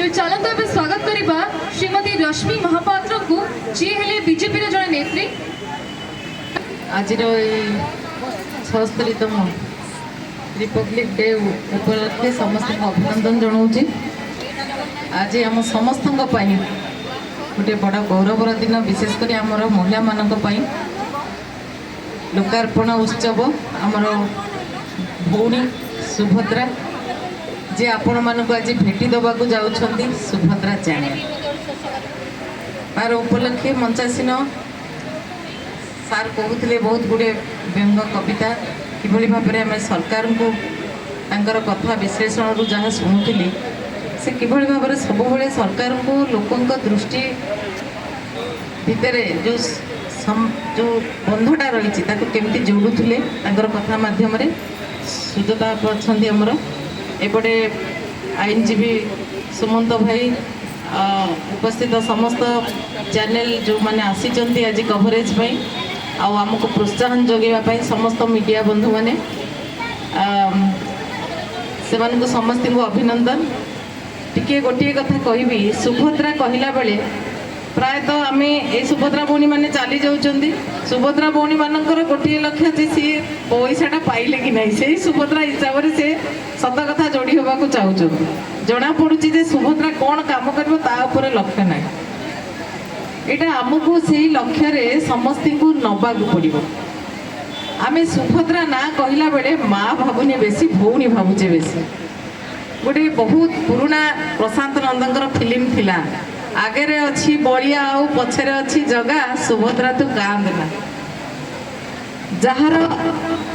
तो चलते एवं स्वागत करवा श्रीमती रश्मि महापात्र को जी हेले बीजेपी जड़े नेत्री आज 76तम रिपब्लिक डे उपलक्षे समस्त अभिनंदन जनाऊँगी। आज आम समस्त गोटे बड़ गौरवर दिन विशेषकर आमर महिला मान लोकार्पण उत्सव आमर भौणी सुभद्रा जे आपण मानक आज भेटी देवा जाउछंती सुभद्रा चैनल तार उपलक्षे मंचासीन सार कहते बहुत गुड़े व्यंग कविता किभली भाव में सरकार को तांकर कथा विश्लेषण रु जहाँ शुणुली से किभली भाव सब सरकार को लोकों दृष्टि भितर जो जो बंधटा रही केमती जोड़ुले कथा मध्यम सुजता अच्छा आमर एपटे आईनजीवी सुमंत भाई उपस्थित समस्त चैनल जो मैंने आसी आज कवरेज आमको प्रोत्साहन जगेवाई समस्त मीडिया बंधु मैंने से समस्त को अभिनंदन। टिके गोटे कथा कहबी सुभद्रा कहला बेले प्रायतः आम ये सुभद्रा भौणी मैंने चली जाऊँगी सुभद्रा भौणी मानकर गोटे लक्ष्य अच्छे सी पैसाटा पाइले कि नहीं से सुभद्रा हिसाब से सत कथा जोड़ी होगा चाहूँ जना पड़ी जे सुभद्रा कौन काम कर लक्ष्य ना यहाँ आमको से लक्ष्य समस्त को नवा पड़ो आम सुभद्रा ना कहला बेले माँ भावुनी बेसी भौणी भावुचे बेसी गोटे बहुत पुराना प्रशांत नंदर फिल्म थिला आगे अच्छी बलिया आ पछरे अच्छी जगह सुभद्रा तू कांदना जार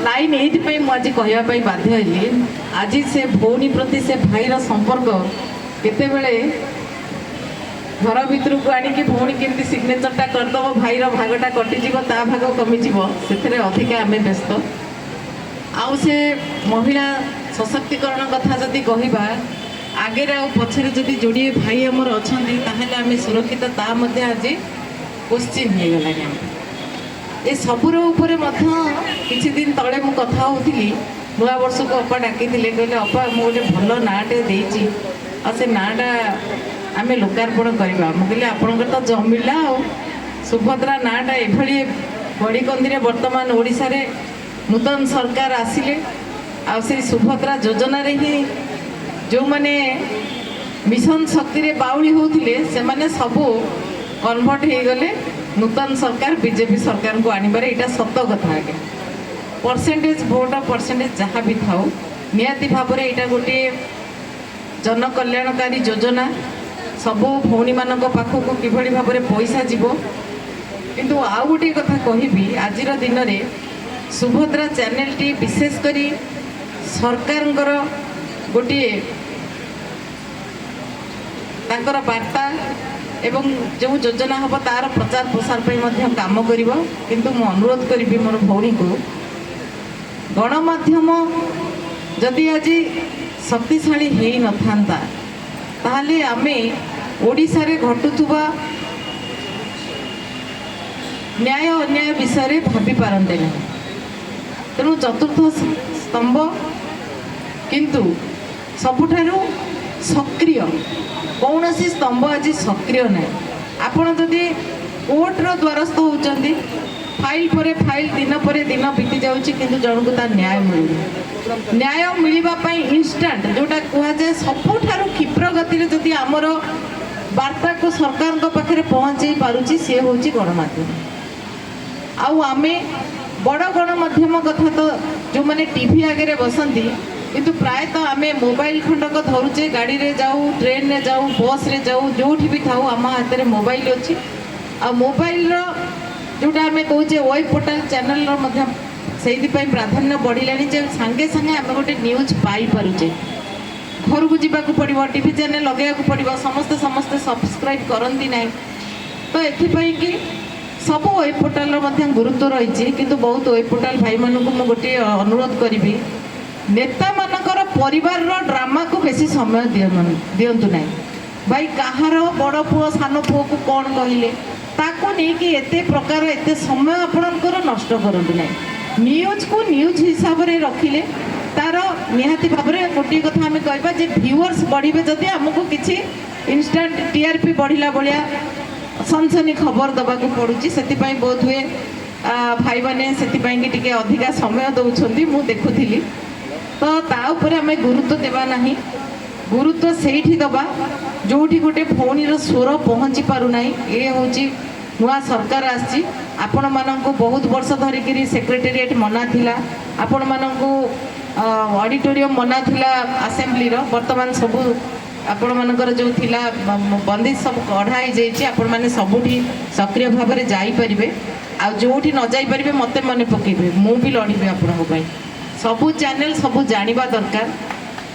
लाइन ये मुझे कहवाई बाध्य हली आज से भौणी प्रति से भाईर संपर्क केते बेले घर भितर को आनिकी भौणी केमती सिग्नेचरटा करदेव भाईर भागटा कटिज ता भाग कमिज से अधिका आम व्यस्त आउ से महिला सशक्तिकरण कथा जदि कहवा आगे आ पछरे जदि जोड़े भाई आमर अच्छा आम सुरक्षित आज क्वेश्चन हो गला ये सबूर किसी दिन तले मु कथा होती नुआ वर्ष को अपा डाकी कहले अपा मुझे भल नाटे देती से नाटा आम लोकार्पण करवा मुझे आपंकर तो जमिला सुभद्रा नाटा ये बड़ीकंदी बर्तमान ओडिशा रे नूतन सरकार आसिले आ सुभद्रा योजना रे ही जो मैंने मिशन शक्ति रे बाउली होते से माने सबू कन्वर्ट हो गले नूतन सरकार बीजेपी सरकार को आनबार यहाँ सत कथा आगे परसेंटेज भोट परसेंटेज जहाँ भी था निहाती भाव में यहाँ गोटे जन कल्याणकारी योजना सबू भौणी मान पाखक किभली भाव में पैसा जीव किंतु आउ गोटे कथा कहबी आज दिन में सुभद्रा चैनल टी विशेषकर सरकार गोटे तांकर वार्ता एवं जो योजना हम तार प्रचार प्रसार काम कर किंतु मु अनुरोध करी मोर भौणी को गणमाध्यम जदि आज शक्तिशाली हो न था ताहले आमे ओडिशा रे घटुवा न्याय अन्याय विषय भाभी पारंते ना तेणु चतुर्थ स्तंभ किंतु सबुठारु सक्रिय कौन सी स्तंभ आज सक्रिय ना आपण जदि कोर्टर द्वारस्थ होती फाइल पर फाइल दिन पर दिन बीती जाऊँगी किंतु जनक तार न्याय मिलूनी न्याय मिलवाई इनस्टाट जोटा कहुए सबुठारु क्षिप्र गति जदि आमर वार्ता को सरकार पाखे पहुँचे पारुची सी हूँ गणमाध्यम आमे बड़ गणमाध्यम कथा तो जो मैंने टीवी आगे बसंती किंतु प्रायतः आमे मोबाइल खंडक धरुचे गाड़ी रे जाऊ ट्रेन रे जाऊ बस रे जाऊ जो भी था आम हाथ में मोबाइल अच्छी आ मोबाइल जोटा आम कहे वेब पोर्टाल चैनल से प्राधान्य बढ़ला सांगे सांगे आम गोटे न्यूज पाई पारुचे घर को जावाक पड़ो टीवी चैनल लगे पड़ो समस्ते समस्ते सब्सक्राइब करती ना तो ये सब वेब पोर्टाल गुरुत्व रही किंतु बहुत वेब पोर्टाल भाई मानक मु गोटे अनुरोध करी नेता मानकर परिवार ड्रामा को बेसी समय दिंतु ना भाई कहार बड़ पुओ सान पुओ को कौन कहले ताको नहीं एते प्रकार एते समय आपणकर नष्ट करंतु ना न्यूज को न्यूज हिसाब से रखिले तार निहाती भाव में गोटे कथा आम कहवा जे व्यूअर्स बढ़े जदि आमको किसी इनस्टांट टीआरपी बढ़ला भाया सनसनी खबर दबा पड़ुची से बोध हुए भाई मैंने से टी अधिका समय दौरान मु देखुली तो ताऊपर आम गुरुत्व देवा ना गुरुत्व से दबा जो गोटे भौणीर स्वर पहुँची पारना ये हूँ नुआ सरकार आसी आपण मानक बहुत वर्ष धरिकी सेक्रेटेरिएट मना थिला आपण मानक ऑडिटोरियम मना थिला असेंबली वर्तमान सबू आपण मानकर जो थिला बंदिश सब कढ़ाई जाइए आपण मैंने सबुठी सक्रिय भाव में जापरेंगे आ जोठी न जापरेंगे मत मन पकेबे मु भी लड़बे आपण सबू चैनल सबू जानिबा दरकार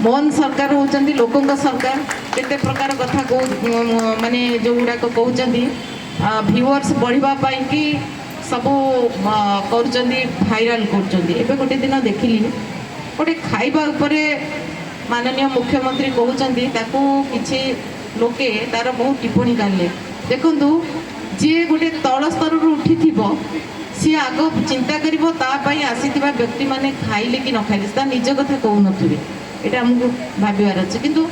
मोहन सरकार होचंदी लोकंग सरकार केते प्रकार कथा को माने जो गुड़ाक कहते व्यूअर्स बढ़िबा पाई कि सबू करुचंदी भाइराल करुचंदी एबे गोटे दिन देखिली गोटे खाइबा उपरे माननीय मुख्यमंत्री कहते ताकू किछि लोके तार बहुत टिप्पणी काढले देखंतु जे गोटे तल स्तर उठी सी आग चिंता करिवो ता पई आसीथिबा व्यक्ति माने खाइले कि न खाइले ता निज कथा कहू नथिबे एटा हमकु भाबिवार अछि किंतु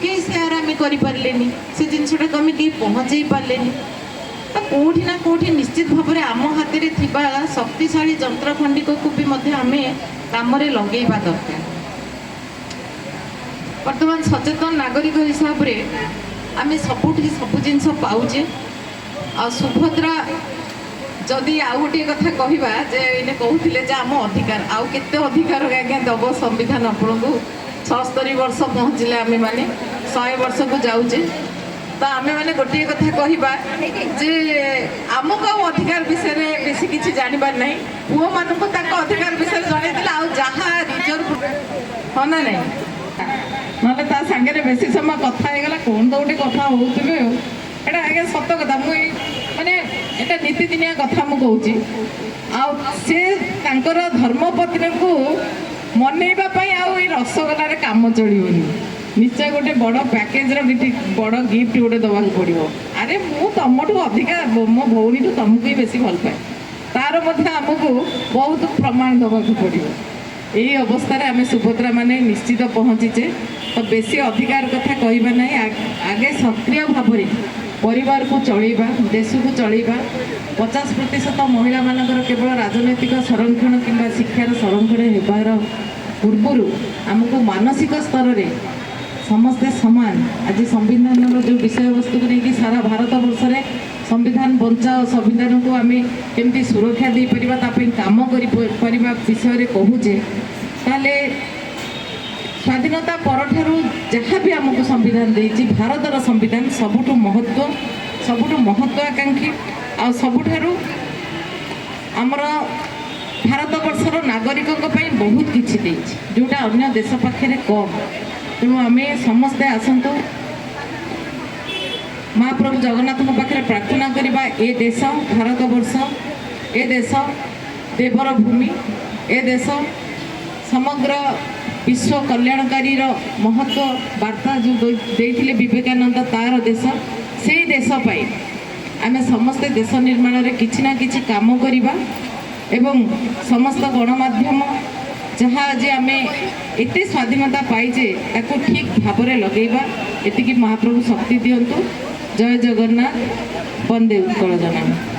के शेयर आमे करि पारलेनी से जिनसटा कमी के पहुंचै पारलेनी तो कोठी ना कोठी निश्चित भाव में आम हाथ में थिबा शक्तिशाली जंत्र खंडिक को भी आम काम लगेवा दरकार वर्तमान सचेतन नागरिक हिसाब से आम सबुठी सब जिनस पाऊे आ सुभद्रा जदि आउ गोटे कथा कहवा जे कहते आम अधिकार आउ केते अधिकार आज्ञा दब संविधान आपन को 76 वर्ष पहुँचले आम मैंने 100 वर्ष को जाऊे तो आम मैंने गोटे कथा कहवा जे आमको आउ अधिकार विषय में बेसी किसी जानवर ना पुओ मानक अधिकार विषय जनईला आ जहाँ रिजर्व हाँ ना नहीं ना ता सागर बेसी समय कथा होगा कौन तो गोटे कथा होते एटा आगे सत कथा मुझे माने एटा नीतिदिनिया कथा मु कहूँ से धर्मपत्नी को मनइबा आउ रसगोल काम चलियोनी निश्चय गोटे बड़ पैकेज बड़ गिफ्ट गोटे दवाक पड़ो अरे मु तुमठू अधिका मो भौणी तुमको ही बेसी भल पाए तार आमको बहुत प्रमाण दवाक पड़ो यही अवस्था आम सुभद्रा माने निश्चित पहुँचीचे तो बेसी अधिकार कथा कहवा ना आगे सक्रिय भाव में परिवार को चलैबा देश को चलैबा 50% महिला मानकर केवल राजनैतिक संरक्षण किंबा शिक्षार संरक्षण होबार पूर्वर आमको मानसिक स्तर में समस्ते समान आज संविधान जो विषय वस्तु को लेकिन सारा भारत वर्ष में संविधान बचाओ संविधान को आम केमती सुरक्षा दे परिबा तापई काम करिबा विषय कहूचे ताले स्वाधीनता परठारू जहाँ भी आमको संविधान देती भारतर संविधान सबुठु महत्वाकांक्षी आ सबुठारू आमर भारत वर्षर नागरिकों बहुत किसी देछि जोटा अन्य देश पाखे कम तेणु आम समस्ते आसतु महाप्रभु जगन्नाथ पाखे प्रार्थना करवा ए देश भारत वर्ष ए देश देवर भूमि ए देश समग्र विश्व कल्याणकारी महत्व वार्ता जो देते विवेकानंद तार देश से देश पाई आम समस्ते देश निर्माण में किछि ना किछि काम करिबा एवं समस्त गणमाध्यम जहाँ आज आम एत स्वाधीनता पाइजे ताको ठीक भाव में लगेगा एतिकी महाप्रभु शक्ति दियंतु जय जगन्नाथ वंदे उत्कल जनानी।